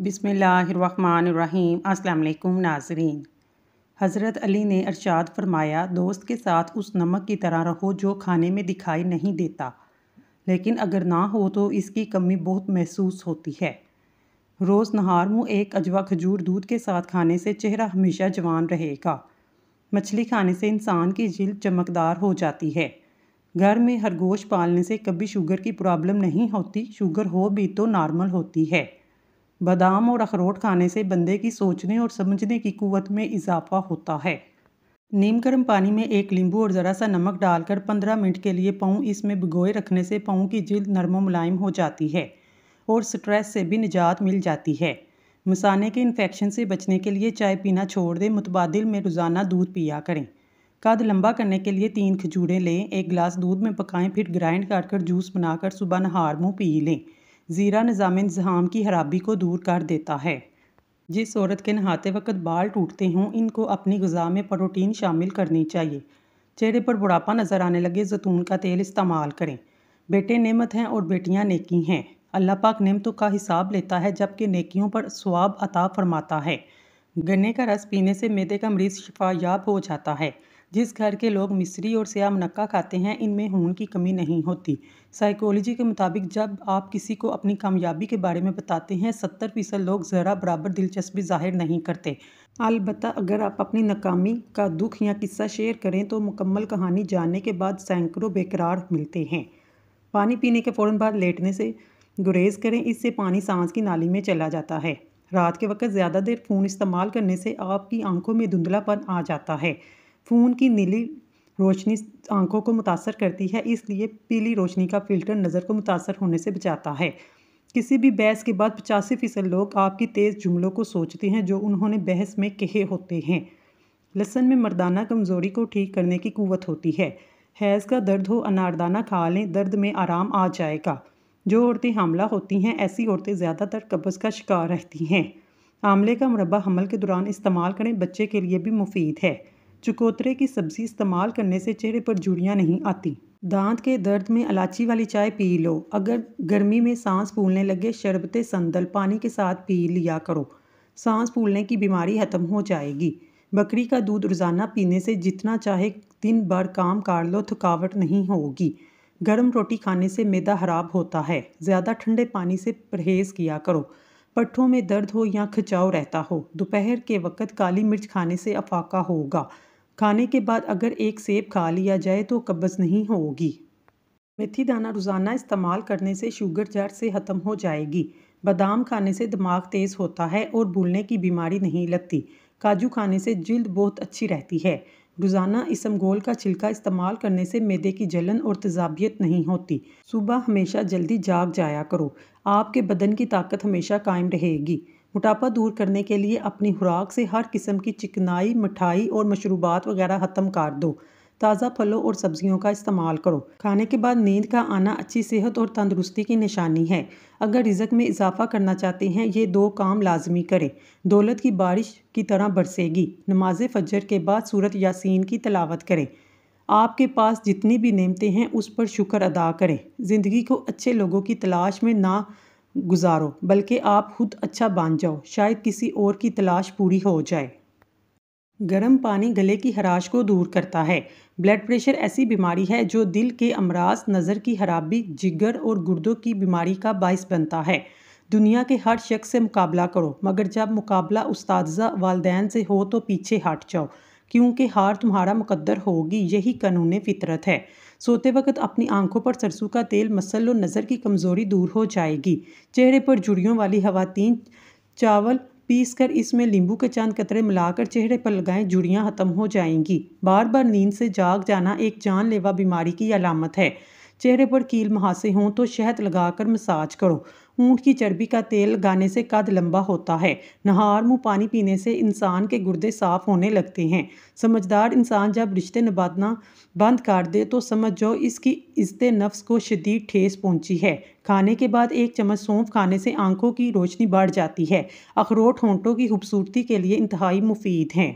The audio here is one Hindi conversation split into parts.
बिस्मिल्लाहिर्रहमानिर्रहीम। अस्सलाम वालेकुम नाज़रीन। हज़रत अली ने इरशाद फरमाया, दोस्त के साथ उस नमक की तरह रहो जो खाने में दिखाई नहीं देता, लेकिन अगर ना हो तो इसकी कमी बहुत महसूस होती है। रोज़ नहार मुँह एक अजवा खजूर दूध के साथ खाने से चेहरा हमेशा जवान रहेगा। मछली खाने से इंसान की जिल्द चमकदार हो जाती है। घर में खरगोश पालने से कभी शुगर की प्रॉब्लम नहीं होती, शुगर हो भी तो नॉर्मल होती है। बादाम और अखरोट खाने से बंदे की सोचने और समझने की कुव्वत में इजाफा होता है। नीम गर्म पानी में एक नींबू और ज़रा सा नमक डालकर 15 मिनट के लिए पाँव इसमें भिगोए रखने से पाँव की जिल्द नरम मुलायम हो जाती है और स्ट्रेस से भी निजात मिल जाती है। मसाने के इन्फेक्शन से बचने के लिए चाय पीना छोड़ दें, मुतबादिल में रोज़ाना दूध पिया करें। कद लंबा करने के लिए 3 खजूरें लें, 1 गिलास दूध में पकाएं, फिर ग्राइंड कर जूस बनाकर सुबह नहार मुँह पी लें। ज़ीरा निज़ाम इंतज़ाम की खराबी को दूर कर देता है। जिस औरत के नहाते वक्त बाल टूटते हों, इनको अपनी ग़िज़ा में प्रोटीन शामिल करनी चाहिए। चेहरे पर बुढ़ापा नज़र आने लगे, ज़ैतून का तेल इस्तेमाल करें। बेटे नेमत हैं और बेटियां नेकी हैं। अल्लाह पाक नेमतों का हिसाब लेता है जबकि नेकियों पर सवाब अता फरमाता है। गन्ने का रस पीने से मैदे का मरीज़ शिफायाब हो जाता है। जिस घर के लोग मिश्री और स्याह मुनक्का खाते हैं, इनमें खून की कमी नहीं होती। साइकोलॉजी के मुताबिक जब आप किसी को अपनी कामयाबी के बारे में बताते हैं, 70% लोग ज़रा बराबर दिलचस्पी जाहिर नहीं करते। अलबत्ता अगर आप अपनी नाकामी का दुख या किस्सा शेयर करें तो मुकम्मल कहानी जानने के बाद सैकड़ों बेकरार मिलते हैं। पानी पीने के फ़ौरन बाद लेटने से गुरेज करें, इससे पानी सांस की नाली में चला जाता है। रात के वक्त ज़्यादा देर फ़ोन इस्तेमाल करने से आपकी आंखों में धुंधलापन आ जाता है। फ़ोन की नीली रोशनी आंखों को मुतासर करती है, इसलिए पीली रोशनी का फ़िल्टर नज़र को मुतासर होने से बचाता है। किसी भी बहस के बाद 85% लोग आपकी तेज़ जुमलों को सोचते हैं जो उन्होंने बहस में कहे होते हैं। लहसुन में मर्दाना कमज़ोरी को ठीक करने की कुव्वत होती है। हैज़ का दर्द हो, अनारदाना खा लें, दर्द में आराम आ जाएगा। जो औरतें हामला होती हैं, ऐसी औरतें ज़्यादातर कब्ज़ का शिकार रहती हैं। आंवले का मुरब्बा हमल के दौरान इस्तेमाल करें, बच्चे के लिए भी मुफीद है। चकोतरे की सब्ज़ी इस्तेमाल करने से चेहरे पर झुर्रियाँ नहीं आती। दांत के दर्द में इलायची वाली चाय पी लो। अगर गर्मी में सांस फूलने लगे, शरबत संदल पानी के साथ पी लिया करो, सांस फूलने की बीमारी ख़त्म हो जाएगी। बकरी का दूध रोज़ाना पीने से जितना चाहे दिन भर काम कर लो, थकावट नहीं होगी। गर्म रोटी खाने से मैदा खराब होता है। ज़्यादा ठंडे पानी से परहेज़ किया करो। पट्ठों में दर्द हो या खिंचाव रहता हो, दोपहर के वक्त काली मिर्च खाने से अफाका होगा। खाने के बाद अगर एक सेब खा लिया जाए तो कब्ज़ नहीं होगी। मेथी दाना रोज़ाना इस्तेमाल करने से शुगर जड़ से ख़त्म हो जाएगी। बादाम खाने से दिमाग तेज़ होता है और भूलने की बीमारी नहीं लगती। काजू खाने से जिल्द बहुत अच्छी रहती है। रोज़ाना इसमगोल का छिलका इस्तेमाल करने से मैदे की जलन और तेज़ाबियत नहीं होती। सुबह हमेशा जल्दी जाग जाया करो, आपके बदन की ताकत हमेशा कायम रहेगी। मोटापा दूर करने के लिए अपनी खुराक से हर किस्म की चिकनाई, मिठाई और मशरूबात वगैरह ख़त्म कर दो। ताज़ा फलों और सब्जियों का इस्तेमाल करो। खाने के बाद नींद का आना अच्छी सेहत और तंदुरुस्ती की निशानी है। अगर रिज़्क में इजाफा करना चाहते हैं, ये 2 काम लाजमी करें। दौलत की बारिश की तरह बरसेगी। नमाज फजर के बाद सूरत यासीन की तिलावत करें। आपके पास जितनी भी नेमतें हैं उस पर शुक्र अदा करें। ज़िंदगी को अच्छे लोगों की तलाश में ना गुजारो, बल्कि आप खुद अच्छा बन जाओ, शायद किसी और की तलाश पूरी हो जाए। गर्म पानी गले की खराश को दूर करता है। ब्लड प्रेशर ऐसी बीमारी है जो दिल के अमराज, नज़र की खराबी, जिगर और गुर्दों की बीमारी का बाइस बनता है। दुनिया के हर शख्स से मुकाबला करो, मगर जब मुकाबला उस्तादज़ा वालदैन से हो तो पीछे हट जाओ, क्योंकि हार तुम्हारा मुकद्दर होगी। यही कानून फितरत है। सोते वक्त अपनी आंखों पर सरसों का तेल मसल लो, नज़र की कमज़ोरी दूर हो जाएगी। चेहरे पर झुर्रियों वाली खवातीन चावल पीसकर इसमें नींबू के चंद कतरे मिलाकर चेहरे पर लगाएं, झुर्रियाँ ख़त्म हो जाएंगी। बार बार नींद से जाग जाना एक जानलेवा बीमारी की अलामत है। चेहरे पर कील मुहासे हों तो शहद लगाकर मसाज करो। ऊँट की चर्बी का तेल लगाने से कद लंबा होता है। नहार मुँह पानी पीने से इंसान के गुर्दे साफ होने लगते हैं। समझदार इंसान जब रिश्ते निभाना बंद कर दे तो समझ जाओ इसकी इज्जत नफ्स को शदीद ठेस पहुंची है। खाने के बाद 1 चम्मच सौंफ खाने से आंखों की रोशनी बढ़ जाती है। अखरोट होंठों की खूबसूरती के लिए इंतहाई मुफीद हैं।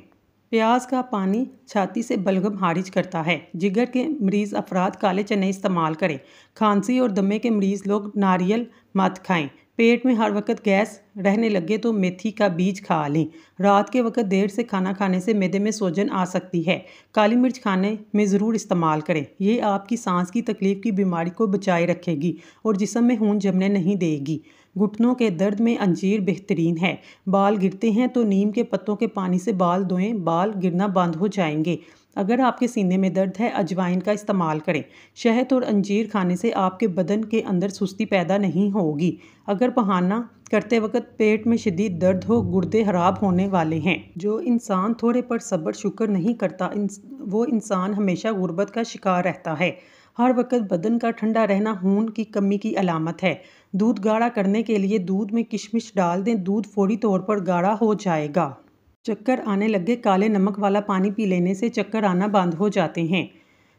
प्याज का पानी छाती से बलगम खारिज करता है। जिगर के मरीज़ अफराद काले चने इस्तेमाल करें। खांसी और दमे के मरीज़ लोग नारियल मत खाएं। पेट में हर वक्त गैस रहने लगे तो मेथी का बीज खा लें। रात के वक्त देर से खाना खाने से मैदे में सूजन आ सकती है। काली मिर्च खाने में ज़रूर इस्तेमाल करें। ये आपकी सांस की तकलीफ़ की बीमारी को बचाए रखेगी और जिस्म में खून जमने नहीं देगी। घुटनों के दर्द में अंजीर बेहतरीन है। बाल गिरते हैं तो नीम के पत्तों के पानी से बाल धोएं, बाल गिरना बंद हो जाएंगे। अगर आपके सीने में दर्द है, अजवाइन का इस्तेमाल करें। शहद और अंजीर खाने से आपके बदन के अंदर सुस्ती पैदा नहीं होगी। अगर बहाना करते वक्त पेट में शदीद दर्द हो, गुर्दे खराब होने वाले हैं। जो इंसान थोड़े पर सब्र शुक्र नहीं करता, वो इंसान हमेशा गुर्बत का शिकार रहता है। हर वक्त बदन का ठंडा रहना खून की कमी की अलामत है। दूध गाढ़ा करने के लिए दूध में किशमिश डाल दें, दूध फौरी तौर पर गाढ़ा हो जाएगा। चक्कर आने लगे, काले नमक वाला पानी पी लेने से चक्कर आना बंद हो जाते हैं।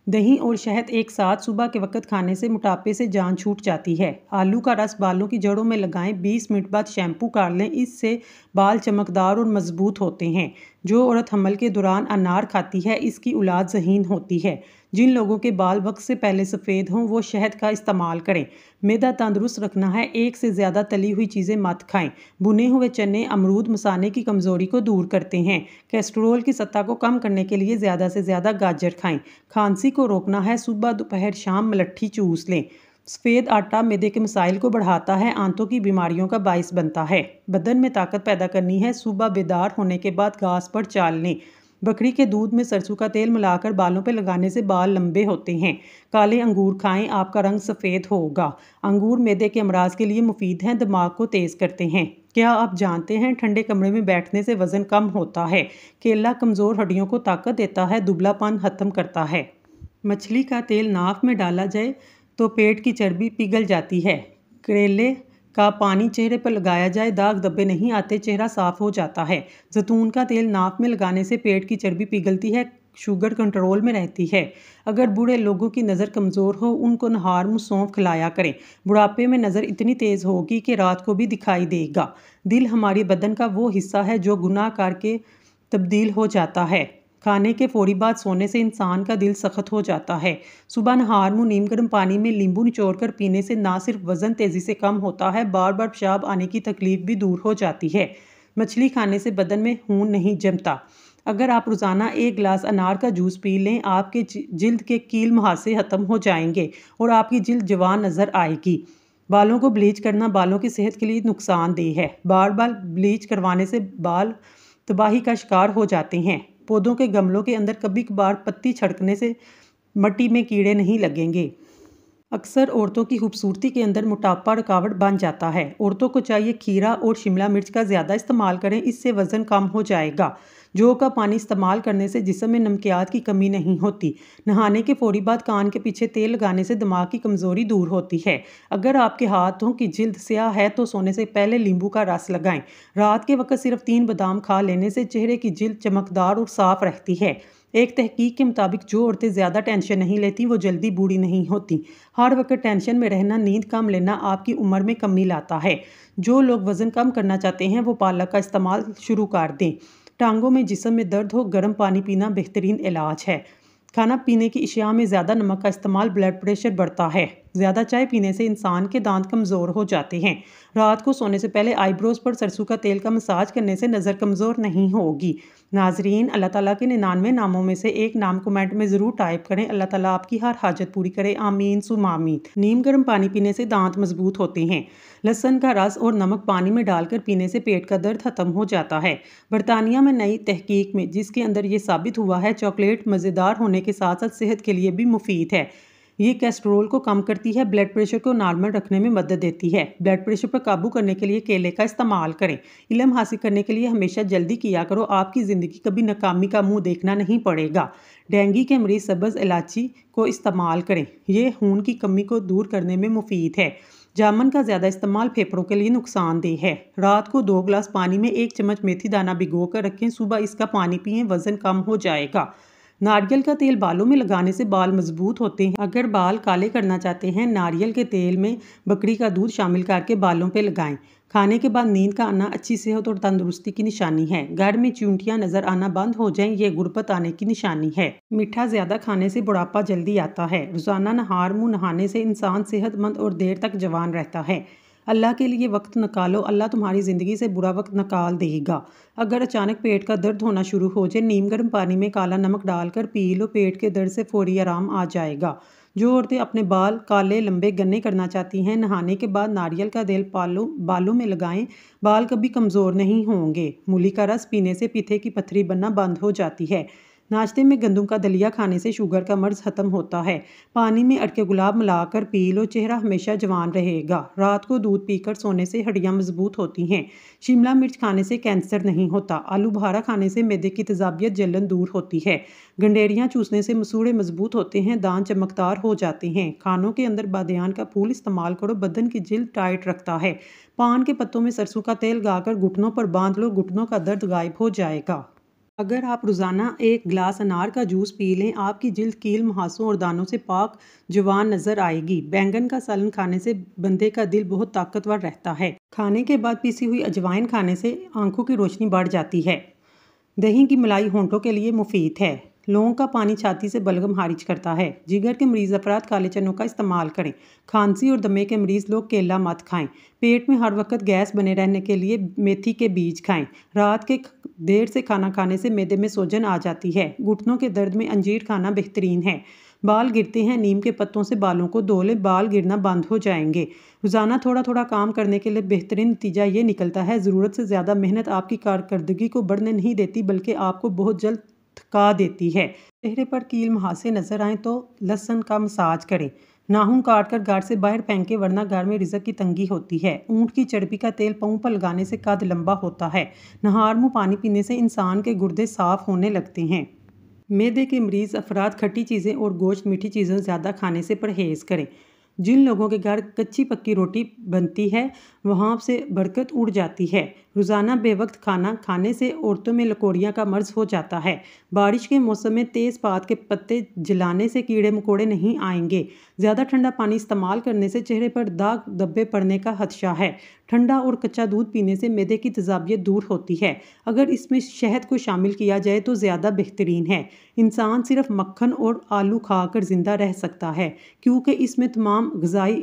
दही और शहद एक साथ सुबह के वक्त खाने से मोटापे से जान छूट जाती है। आलू का रस बालों की जड़ों में लगाएं, 20 मिनट बाद शैम्पू कर लें, इससे बाल चमकदार और मजबूत होते हैं। जो औरत हमल के दौरान अनार खाती है, इसकी औलाद ज़हीन होती है। जिन लोगों के बाल वक्त से पहले सफ़ेद हों, वो शहद का इस्तेमाल करें। मैदा तंदुरुस्त रखना है, एक से ज़्यादा तली हुई चीज़ें मत खाएं। भुने हुए चने, अमरूद मसाने की कमज़ोरी को दूर करते हैं। कोलेस्ट्रॉल की सतह को कम करने के लिए ज़्यादा से ज़्यादा गाजर खाएं। खांसी को रोकना है, सुबह दोपहर शाम मलट्ठी चूस लें। सफ़ेद आटा मैदे के मसाइल को बढ़ाता है, आंतों की बीमारियों का बाइस बनता है। बदन में ताकत पैदा करनी है, सुबह बेदार होने के बाद घास पर चाल लें। बकरी के दूध में सरसों का तेल मिलाकर बालों पर लगाने से बाल लंबे होते हैं। काले अंगूर खाएं, आपका रंग सफ़ेद होगा। अंगूर मैदे के अमराज के लिए मुफीद हैं, दिमाग को तेज़ करते हैं। क्या आप जानते हैं ठंडे कमरे में बैठने से वज़न कम होता है? केला कमज़ोर हड्डियों को ताकत देता है, दुबलापन खत्म करता है। मछली का तेल नाक में डाला जाए तो पेट की चर्बी पिघल जाती है। करेले का पानी चेहरे पर लगाया जाए, दाग धब्बे नहीं आते, चेहरा साफ हो जाता है। जैतून का तेल नाक में लगाने से पेट की चर्बी पिघलती है, शुगर कंट्रोल में रहती है। अगर बूढ़े लोगों की नज़र कमज़ोर हो, उनको नहार मुँह सौंफ खिलाया करें। बुढ़ापे में नज़र इतनी तेज़ होगी कि रात को भी दिखाई देगा। दिल हमारी बदन का वो हिस्सा है जो गुनाह करके तब्दील हो जाता है। खाने के फौरी बाद सोने से इंसान का दिल सख्त हो जाता है। सुबह नहार मुँह नीम गर्म पानी में नींबू निचोड़कर पीने से ना सिर्फ वज़न तेज़ी से कम होता है, बार बार पेशाब आने की तकलीफ भी दूर हो जाती है। मछली खाने से बदन में खून नहीं जमता। अगर आप रोज़ाना 1 गिलास अनार का जूस पी लें, आपके जिल्द के कील मुहासे ख़त्म हो जाएंगे और आपकी जिल्द जवान नज़र आएगी। बालों को ब्लीच करना बालों की सेहत के लिए नुकसानदेह है। बार बार ब्लीच करवाने से बाल तबाही का शिकार हो जाते हैं। पौधों के गमलों के अंदर कभी कभार पत्ती छिड़कने से मिट्टी में कीड़े नहीं लगेंगे। अक्सर औरतों की खूबसूरती के अंदर मोटापा रुकावट बन जाता है। औरतों को चाहिए खीरा और शिमला मिर्च का ज़्यादा इस्तेमाल करें, इससे वज़न कम हो जाएगा। जौ का पानी इस्तेमाल करने से जिस्म में नमकियात की कमी नहीं होती। नहाने के फौरी बाद कान के पीछे तेल लगाने से दिमाग की कमज़ोरी दूर होती है। अगर आपके हाथों की जिल्द स्याह है तो सोने से पहले नींबू का रस लगाएं। रात के वक्त सिर्फ 3 बादाम खा लेने से चेहरे की जिल्द चमकदार और साफ रहती है। एक तहकीक के मुताबिक जो औरतें ज़्यादा टेंशन नहीं लेती वो जल्दी बूढ़ी नहीं होती। हर वक्त टेंशन में रहना, नींद कम लेना आपकी उम्र में कमी लाता है। जो लोग वज़न कम करना चाहते हैं वो पालक का इस्तेमाल शुरू कर दें। टांगों में जिस्म में दर्द हो, गर्म पानी पीना बेहतरीन इलाज है। खाना पीने की अशिया में ज़्यादा नमक का इस्तेमाल ब्लड प्रेशर बढ़ता है। ज़्यादा चाय पीने से इंसान के दांत कमज़ोर हो जाते हैं। रात को सोने से पहले आईब्रोज़ पर सरसों का तेल का मसाज करने से नज़र कमज़ोर नहीं होगी। नाजरीन, अल्लाह ताला के 99 नामों में से एक नाम कमेंट में ज़रूर टाइप करें। अल्लाह ताला आपकी हर हाजत पूरी करे, आमीन सुम आमीन। नीम गर्म पानी पीने से दांत मजबूत होते हैं। लहसुन का रस और नमक पानी में डालकर पीने से पेट का दर्द खत्म हो जाता है। बरतानिया में नई तहकीक में जिसके अंदर ये साबित हुआ है चॉकलेट मज़ेदार होने के साथ साथ सेहत के लिए भी मुफीद है। ये कोलेस्ट्रॉल को कम करती है, ब्लड प्रेशर को नॉर्मल रखने में मदद देती है। ब्लड प्रेशर पर काबू करने के लिए केले का इस्तेमाल करें। इल्म हासिल करने के लिए हमेशा जल्दी किया करो, आपकी ज़िंदगी कभी नाकामी का मुंह देखना नहीं पड़ेगा। डेंगू के मरीज सब्ज़ इलायची को इस्तेमाल करें, ये खून की कमी को दूर करने में मुफीद है। जामुन का ज़्यादा इस्तेमाल फेफड़ों के लिए नुकसानदेह है। रात को 2 गिलास पानी में 1 चम्मच मेथी दाना भिगो कर रखें, सुबह इसका पानी पिएं, वज़न कम हो जाएगा। नारियल का तेल बालों में लगाने से बाल मजबूत होते हैं। अगर बाल काले करना चाहते हैं, नारियल के तेल में बकरी का दूध शामिल करके बालों पे लगाएं। खाने के बाद नींद का आना अच्छी सेहत और तंदुरुस्ती की निशानी है। घर में चूंटियां नजर आना बंद हो जाएं, ये गुर्बत आने की निशानी है। मीठा ज़्यादा खाने से बुढ़ापा जल्दी आता है। रोज़ाना नहार मुँह नहाने से इंसान सेहतमंद और देर तक जवान रहता है। अल्लाह के लिए वक्त निकालो, अल्लाह तुम्हारी ज़िंदगी से बुरा वक्त निकाल देगा। अगर अचानक पेट का दर्द होना शुरू हो जाए, नीम गर्म पानी में काला नमक डालकर पी लो, पेट के दर्द से फौरी आराम आ जाएगा। जो औरतें अपने बाल काले लंबे घने करना चाहती हैं, नहाने के बाद नारियल का तेल बालों में लगाएं, बाल कभी कमज़ोर नहीं होंगे। मूली का रस पीने से पीठे की पथरी बनना बंद हो जाती है। नाश्ते में गंदम का दलिया खाने से शुगर का मर्ज खत्म होता है। पानी में अड़के गुलाब मिलाकर पी लो, चेहरा हमेशा जवान रहेगा। रात को दूध पीकर सोने से हड्डियां मजबूत होती हैं। शिमला मिर्च खाने से कैंसर नहीं होता। आलू बुखारा खाने से मैदे की तेजाबियत जलन दूर होती है। गंडेरियां चूसने से मसूड़े मजबूत होते हैं, दांत चमकदार हो जाते हैं। खानों के अंदर बादयान का फूल इस्तेमाल करो, बदन की जिल्द टाइट रखता है। पान के पत्तों में सरसों का तेल गाकर घुटनों पर बांध लो, घुटनों का दर्द गायब हो जाएगा। अगर आप रोज़ाना एक गिलास अनार का जूस पी लें, आपकी जिल्द कील मुहासों और दानों से पाक जवान नज़र आएगी। बैंगन का सालन खाने से बंदे का दिल बहुत ताकतवर रहता है। खाने के बाद पीसी हुई अजवाइन खाने से आंखों की रोशनी बढ़ जाती है। दही की मलाई होंठों के लिए मुफीद है। लौंग का पानी छाती से बलगम खारिज करता है। जिगर के मरीज अफराद काले चनों का इस्तेमाल करें। खांसी और दमे के मरीज लोग केला मत खाएं। पेट में हर वक्त गैस बने रहने के लिए मेथी के बीज खाएं। रात के देर से खाना खाने से मैदे में सोजन आ जाती है। घुटनों के दर्द में अंजीर खाना बेहतरीन है। बाल गिरते हैं, नीम के पत्तों से बालों को धो लें, बाल गिरना बंद हो जाएंगे। रोज़ाना थोड़ा थोड़ा काम करने के लिए बेहतरीन नतीजा ये निकलता है। ज़रूरत से ज़्यादा मेहनत आपकी कारकर्दगी को बढ़ने नहीं देती, बल्कि आपको बहुत जल्द थका देती है। चेहरे पर कील मुहासे नजर आए तो लहसुन का मसाज करें। नाखून काट कर घर से बाहर फेंके, वरना घर में रिज़्क की तंगी होती है। ऊँट की चर्बी का तेल पाँव पर लगाने से कद लंबा होता है। नहार मुँह पानी पीने से इंसान के गुर्दे साफ होने लगते हैं। मैदे के मरीज़ अफराद खट्टी चीज़ें और गोश्त मीठी चीज़ें ज़्यादा खाने से परहेज़ करें। जिन लोगों के घर कच्ची पक्की रोटी बनती है, वहाँ से बरकत उड़ जाती है। रोज़ाना बेवक्त खाना खाने से औरतों में लकोड़ियाँ का मर्ज हो जाता है। बारिश के मौसम में तेज़ पात के पत्ते जलाने से कीड़े मकोड़े नहीं आएंगे। ज़्यादा ठंडा पानी इस्तेमाल करने से चेहरे पर दाग धब्बे पड़ने का खदशा है। ठंडा और कच्चा दूध पीने से मैदे की तेजाबियत दूर होती है। अगर इसमें शहद को शामिल किया जाए तो ज़्यादा बेहतरीन है। इंसान सिर्फ मक्खन और आलू खाकर ज़िंदा रह सकता है, क्योंकि इसमें तमाम ग़िज़ाई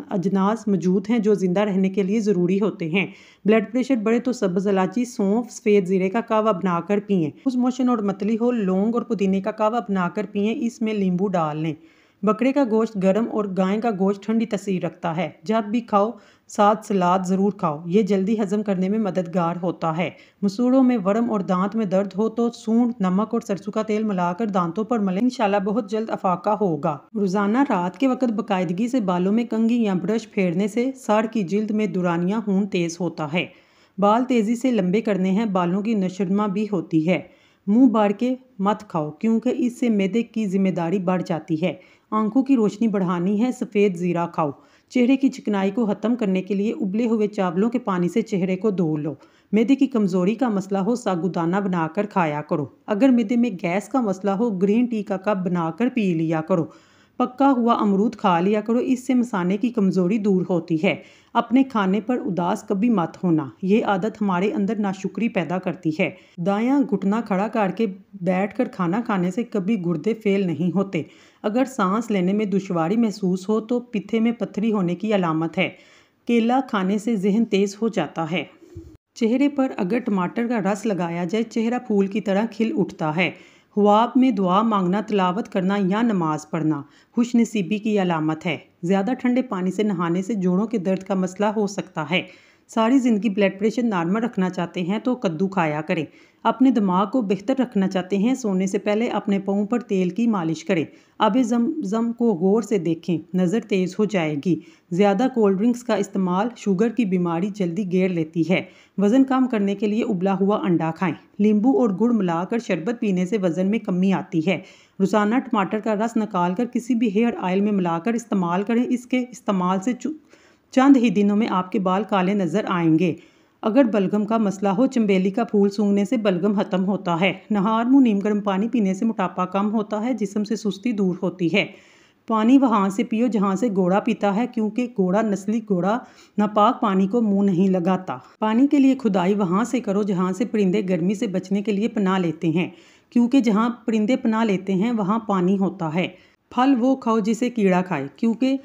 अजनास मौजूद हैं जो ज़िंदा रहने के लिए ज़रूरी होते हैं। ब्लड प्रेशर बढ़े तो सब्ज़ इलायची, सौंफ, सफ़ेद ज़ीरे का कावा बनाकर पिएं। लूज़ मोशन और मतली हो, लौंग और पुदीने का कावा बनाकर पिएं, इसमें नींबू डाल लें। बकरे का गोश्त गर्म और गाय का गोश्त ठंडी तासीर रखता है। जब भी खाओ साथ सलाद ज़रूर खाओ, ये जल्दी हजम करने में मददगार होता है। मसूड़ों में वर्म और दांत में दर्द हो तो सूंड, नमक और सरसों का तेल मिलाकर दांतों पर मलें, इंशाल्लाह बहुत जल्द अफाका होगा। रोज़ाना रात के वक्त बाकायदगी से बालों में कंघी या ब्रश फेरने से सर की जिल्द में दुरानियां खून तेज़ होता है। बाल तेज़ी से लंबे करने हैं, बालों की नशरमा भी होती है। मुंह बाढ़ के मत खाओ, क्योंकि इससे मैदे की जिम्मेदारी बढ़ जाती है। आंखों की रोशनी बढ़ानी है, सफ़ेद ज़ीरा खाओ। चेहरे की चिकनाई को ख़त्म करने के लिए उबले हुए चावलों के पानी से चेहरे को धो लो। मैदे की कमज़ोरी का मसला हो, साबूदाना बनाकर खाया करो। अगर मैदे में गैस का मसला हो, ग्रीन टी का कप बनाकर पी लिया करो। पक्का हुआ अमरूद खा लिया करो, इससे मसाने की कमज़ोरी दूर होती है। अपने खाने पर उदास कभी मत होना, ये आदत हमारे अंदर नाशुक्री पैदा करती है। दायां घुटना खड़ा करके बैठकर खाना खाने से कभी गुर्दे फेल नहीं होते। अगर सांस लेने में दुश्वारी महसूस हो तो पित्ते में पत्थरी होने की अलामत है। केला खाने से जहन तेज़ हो जाता है। चेहरे पर अगर टमाटर का रस लगाया जाए, चेहरा फूल की तरह खिल उठता है। ख्वाब में दुआ मांगना, तिलावत करना या नमाज पढ़ना खुशनसीबी की अलामत है। ज़्यादा ठंडे पानी से नहाने से जोड़ों के दर्द का मसला हो सकता है। सारी ज़िंदगी ब्लड प्रेशर नॉर्मल रखना चाहते हैं तो कद्दू खाया करें। अपने दिमाग को बेहतर रखना चाहते हैं, सोने से पहले अपने पाँव पर तेल की मालिश करें। आबे ज़मज़म को गौर से देखें, नज़र तेज़ हो जाएगी। ज़्यादा कोल्ड ड्रिंक्स का इस्तेमाल शुगर की बीमारी जल्दी घेर लेती है। वज़न कम करने के लिए उबला हुआ अंडा खाएं। नींबू और गुड़ मिलाकर शरबत पीने से वज़न में कमी आती है। रोज़ाना टमाटर का रस निकालकर किसी भी हेयर ऑयल में मिलाकर इस्तेमाल करें। इसके इस्तेमाल से चंद ही दिनों में आपके बाल काले नज़र आएंगे। अगर बलगम का मसला हो, चंबेली का फूल सूंघने से बलगम खत्म होता है। नहार मुँह नीम गर्म पानी पीने से मोटापा कम होता है, जिस्म से सुस्ती दूर होती है। पानी वहाँ से पियो जहाँ से घोड़ा पीता है, क्योंकि घोड़ा नस्ली घोड़ा नापाक पानी को मुंह नहीं लगाता। पानी के लिए खुदाई वहाँ से करो जहाँ से परिंदे गर्मी से बचने के लिए पनाह लेते हैं, क्योंकि जहाँ परिंदे पनाह लेते हैं वहाँ पानी होता है। फल वो खाओ जिसे कीड़ा खाए, क्योंकि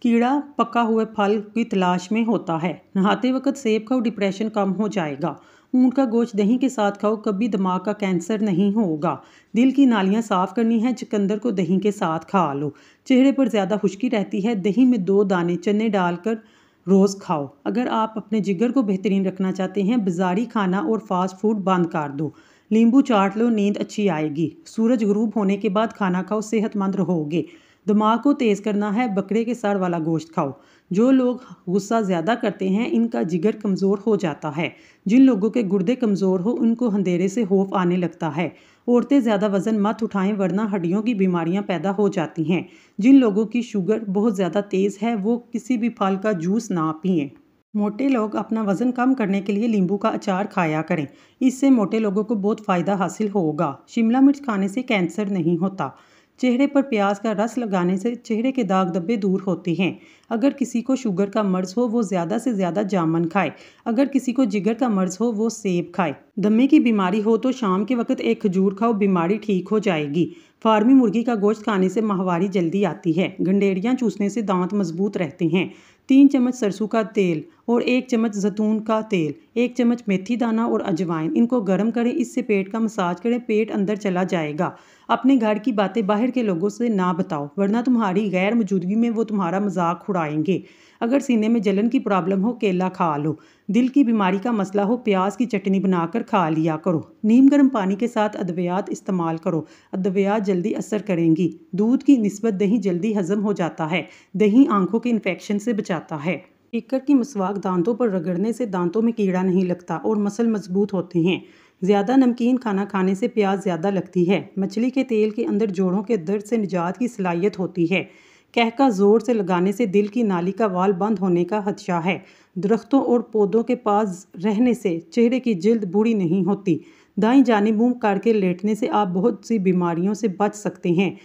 कीड़ा पका हुए फल की तलाश में होता है। नहाते वक्त सेब खाओ, डिप्रेशन कम हो जाएगा। ऊँट का गोश्त दही के साथ खाओ, कभी दिमाग का कैंसर नहीं होगा। दिल की नालियाँ साफ करनी है, चुकंदर को दही के साथ खा लो। चेहरे पर ज़्यादा खुश्की रहती है, दही में 2 दाने चने डालकर रोज़ खाओ। अगर आप अपने जिगर को बेहतरीन रखना चाहते हैं, बाज़ारी खाना और फास्ट फूड बंद कर दो। नींबू चाट लो, नींद अच्छी आएगी। सूरज गुरूब होने के बाद खाना खाओ, सेहतमंद रहोगे। दिमाग को तेज़ करना है, बकरे के सर वाला गोश्त खाओ। जो लोग गुस्सा ज़्यादा करते हैं, इनका जिगर कमज़ोर हो जाता है। जिन लोगों के गुर्दे कमज़ोर हो, उनको अंधेरे से खौफ आने लगता है। औरतें ज़्यादा वज़न मत उठाएं, वरना हड्डियों की बीमारियां पैदा हो जाती हैं। जिन लोगों की शुगर बहुत ज़्यादा तेज़ है, वो किसी भी फल का जूस ना पिएं। मोटे लोग अपना वज़न कम करने के लिए नींबू का अचार खाया करें। इससे मोटे लोगों को बहुत फ़ायदा हासिल होगा। शिमला मिर्च खाने से कैंसर नहीं होता। चेहरे पर प्याज का रस लगाने से चेहरे के दाग धब्बे दूर होते हैं। अगर किसी को शुगर का मर्ज़ हो, वो ज़्यादा से ज़्यादा जामुन खाए। अगर किसी को जिगर का मर्ज़ हो, वो सेब खाए। दमे की बीमारी हो तो शाम के वक्त एक खजूर खाओ, बीमारी ठीक हो जाएगी। फार्मी मुर्गी का गोश्त खाने से माहवारी जल्दी आती है। गंडेरियाँ चूसने से दांत मजबूत रहते हैं। 3 चम्मच सरसों का तेल और 1 चम्मच जैतून का तेल, 1 चम्मच मेथी दाना और अजवाइन, इनको गर्म करें। इससे पेट का मसाज करें, पेट अंदर चला जाएगा। अपने घर की बातें बाहर के लोगों से ना बताओ, वरना तुम्हारी गैर मौजूदगी में वो तुम्हारा मजाक उड़ाएंगे। अगर सीने में जलन की प्रॉब्लम हो, केला खा लो। दिल की बीमारी का मसला हो, प्याज की चटनी बनाकर खा लिया करो। नीम गर्म पानी के साथ अद्वियात इस्तेमाल करो, अद्वियात जल्दी असर करेंगी। दूध की निस्बत दही जल्दी हजम हो जाता है। दही आंखों के इन्फेक्शन से बचाता है। कीकर की मसवाक दांतों पर रगड़ने से दांतों में कीड़ा नहीं लगता और मसल मजबूत होते हैं। ज़्यादा नमकीन खाना खाने से प्यास ज़्यादा लगती है। मछली के तेल के अंदर जोड़ों के दर्द से निजात की सलाहियत होती है। कहका ज़ोर से लगाने से दिल की नाली का वाल्व बंद होने का खदशा है। दरख्तों और पौधों के पास रहने से चेहरे की जिल्द बूढ़ी नहीं होती। दाईं जानिब मुंह करके लेटने से आप बहुत सी बीमारियों से बच सकते हैं।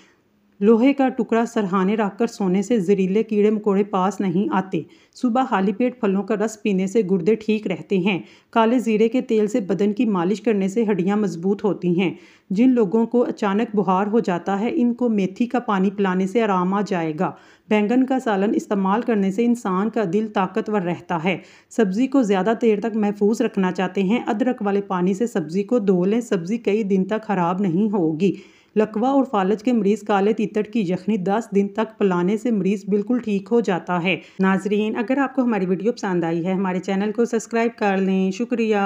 लोहे का टुकड़ा सरहाने रखकर सोने से जहरीले कीड़े मकोड़े पास नहीं आते। सुबह खाली पेट फलों का रस पीने से गुर्दे ठीक रहते हैं। काले जीरे के तेल से बदन की मालिश करने से हड्डियां मजबूत होती हैं। जिन लोगों को अचानक बुखार हो जाता है, इनको मेथी का पानी पिलाने से आराम आ जाएगा। बैंगन का सालन इस्तेमाल करने से इंसान का दिल ताकतवर रहता है। सब्ज़ी को ज़्यादा देर तक महफूज रखना चाहते हैं, अदरक वाले पानी से सब्ज़ी को धो लें। सब्ज़ी कई दिन तक ख़राब नहीं होगी। लकवा और फालज के मरीज़ काले तीतर की यखनी 10 दिन तक पिलाने से मरीज़ बिल्कुल ठीक हो जाता है। नाजरीन, अगर आपको हमारी वीडियो पसंद आई है, हमारे चैनल को सब्सक्राइब कर लें। शुक्रिया।